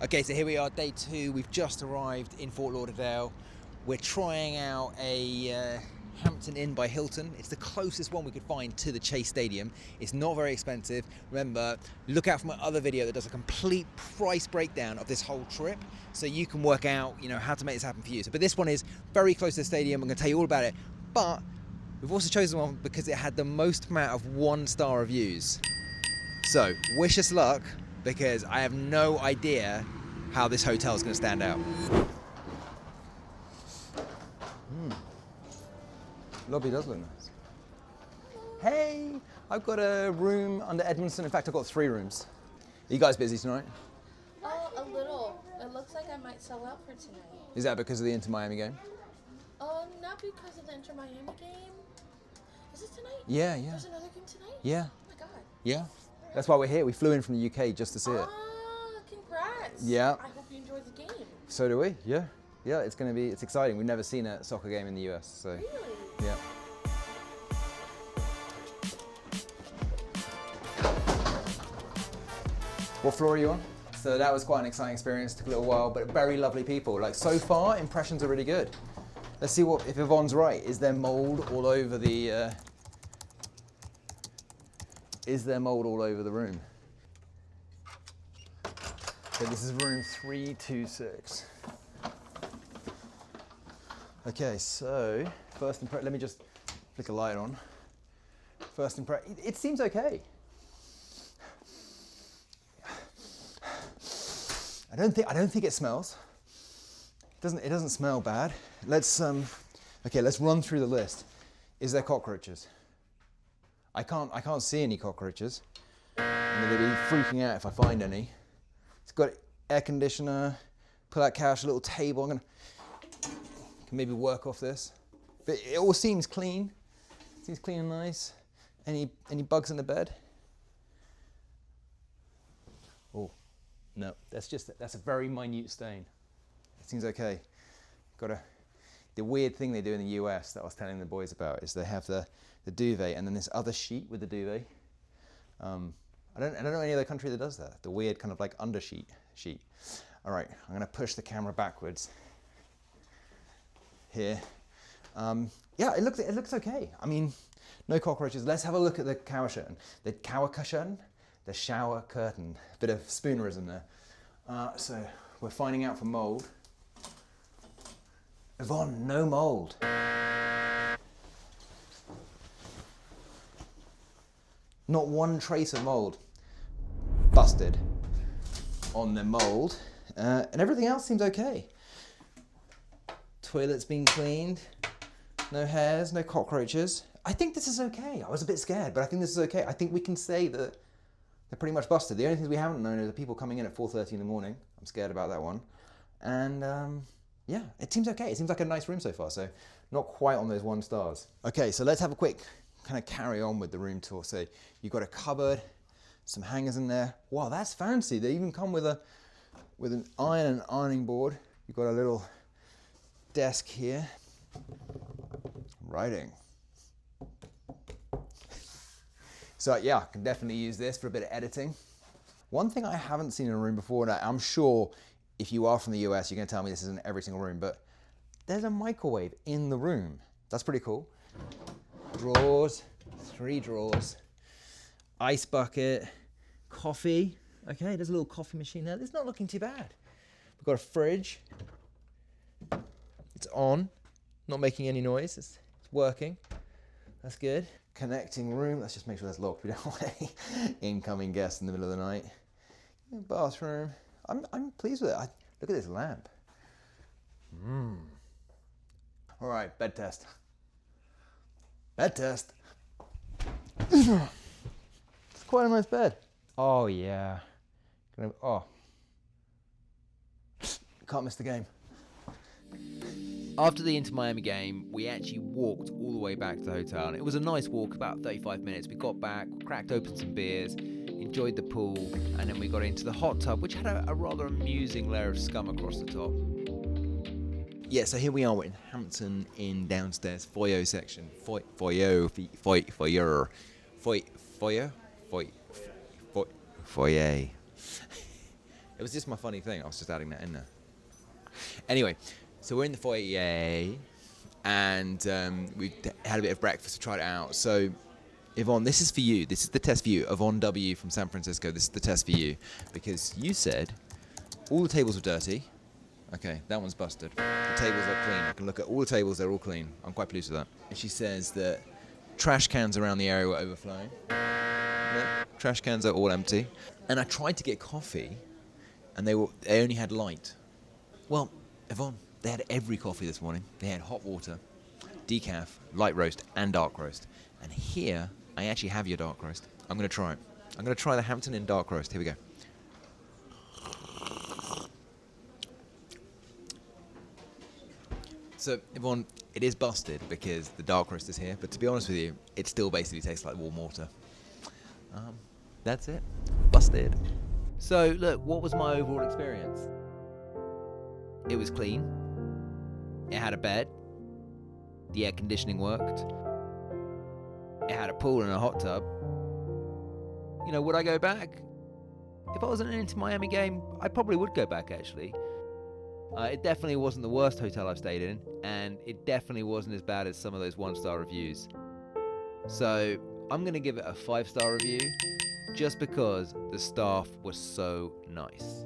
Okay, so here we are, day 2. We've just arrived in Fort Lauderdale. We're trying out a Hampton Inn by Hilton. It's the closest one we could find to the Chase Stadium. It's not very expensive. Remember, look out for my other video that does a complete price breakdown of this whole trip, so you can work out, how to make this happen for you. But this one is very close to the stadium. I'm going to tell you all about it. But we've also chosen one because it had the most amount of 1-star reviews. So wish us luck, because I have no idea how this hotel is going to stand out. Lobby does look nice. Hey, I've got a room under Edmondson. In fact, I've got 3 rooms. Are you guys busy tonight? Oh, a little. It looks like I might sell out for tonight. Is that because of the Inter Miami game? Not because of the Inter Miami game. Is it tonight? Yeah, yeah. There's another game tonight? Yeah. Oh my god. Yeah. That's why we're here. We flew in from the UK just to see it. Ah, congrats. Yeah. I hope you enjoyed the game. So do we. Yeah. Yeah, it's exciting. We've never seen a soccer game in the US, so. Really? Yeah. What floor are you on? So that was quite an exciting experience. Took a little while, but very lovely people. Like, so far, impressions are really good. Let's see if Yvonne's right. Is there mold all over the room? Okay, this is room 326. Okay, so first impression. Let me just flick a light on. First impression. It seems okay. I don't think it smells. It doesn't smell bad. Let's run through the list. Is there cockroaches? I can't see any cockroaches. I'm gonna be freaking out if I find any. It's got air conditioner, pull-out couch, a little table. Can maybe work off this. But it all seems clean. Seems clean and nice. Any bugs in the bed? Oh, no. That's a very minute stain. It seems okay. The weird thing they do in the US that I was telling the boys about is they have the duvet and then this other sheet with the duvet. I don't know any other country that does that. The weird kind of like undersheet sheet. All right, I'm gonna push the camera backwards here. Yeah, it looks okay. I mean, no cockroaches. Let's have a look at the shower curtain. Bit of spoonerism there. So we're finding out for mold. Yvonne, no mold. Not one trace of mold. Busted on the mold. And everything else seems okay. Toilet's been cleaned. No hairs, no cockroaches. I think this is okay. I was a bit scared, but I think this is okay. I think we can say that they're pretty much busted. The only things we haven't known are the people coming in at 4:30 in the morning. I'm scared about that one. And yeah, it seems okay. It seems like a nice room so far, so not quite on those 1 stars. Okay, so let's have a quick kind of carry on with the room tour. So you've got a cupboard, some hangers in there. Wow, that's fancy. They even come with an iron and ironing board. You've got a little desk here. Writing. So yeah, I can definitely use this for a bit of editing. One thing I haven't seen in a room before, and I'm sure if you are from the US, you're gonna tell me this isn't every single room, but there's a microwave in the room. That's pretty cool. Drawers, 3 drawers, ice bucket, coffee. Okay, there's a little coffee machine there. It's not looking too bad. We've got a fridge. It's on, not making any noise. It's working. That's good. Connecting room. Let's just make sure that's locked. We don't want any incoming guests in the middle of the night. Bathroom. I'm pleased with it. Look at this lamp. All right, bed test. Bed test. It's quite a nice bed. Oh yeah. Can't miss the game. After the Inter Miami game, we actually walked all the way back to the hotel, and it was a nice walk, about 35 minutes. We got back, cracked open some beers, enjoyed the pool, and then we got into the hot tub, which had a rather amusing layer of scum across the top. Yeah, so here we are, we're in Hampton Inn downstairs, foyer section. Foyer. It was just my funny thing. I was just adding that in there. Anyway, so we're in the foyer, and we had a bit of breakfast. We tried it out. So, Yvonne, this is for you. This is the test for you. Yvonne W. from San Francisco. This is the test for you. Because you said all the tables were dirty. Okay, that one's busted. The tables are clean. I can look at all the tables. They're all clean. I'm quite pleased with that. And she says that trash cans around the area were overflowing. Yeah, trash cans are all empty. And I tried to get coffee, and they only had light. Well, Yvonne, they had every coffee this morning. They had hot water, decaf, light roast, and dark roast. And here, I actually have your dark roast. I'm going to try it. I'm going to try the Hampton Inn dark roast. Here we go. So, Yvonne, it is busted because the dark roast is here. But to be honest with you, it still basically tastes like warm water. That's it. Busted. So, look, what was my overall experience? It was clean. It had a bed. The air conditioning worked. It had a pool and a hot tub. You know, would I go back? If I was in an Inter Miami game, I probably would go back, actually. It definitely wasn't the worst hotel I've stayed in, and it definitely wasn't as bad as some of those 1-star reviews. So, I'm going to give it a 5-star review, just because the staff was so nice.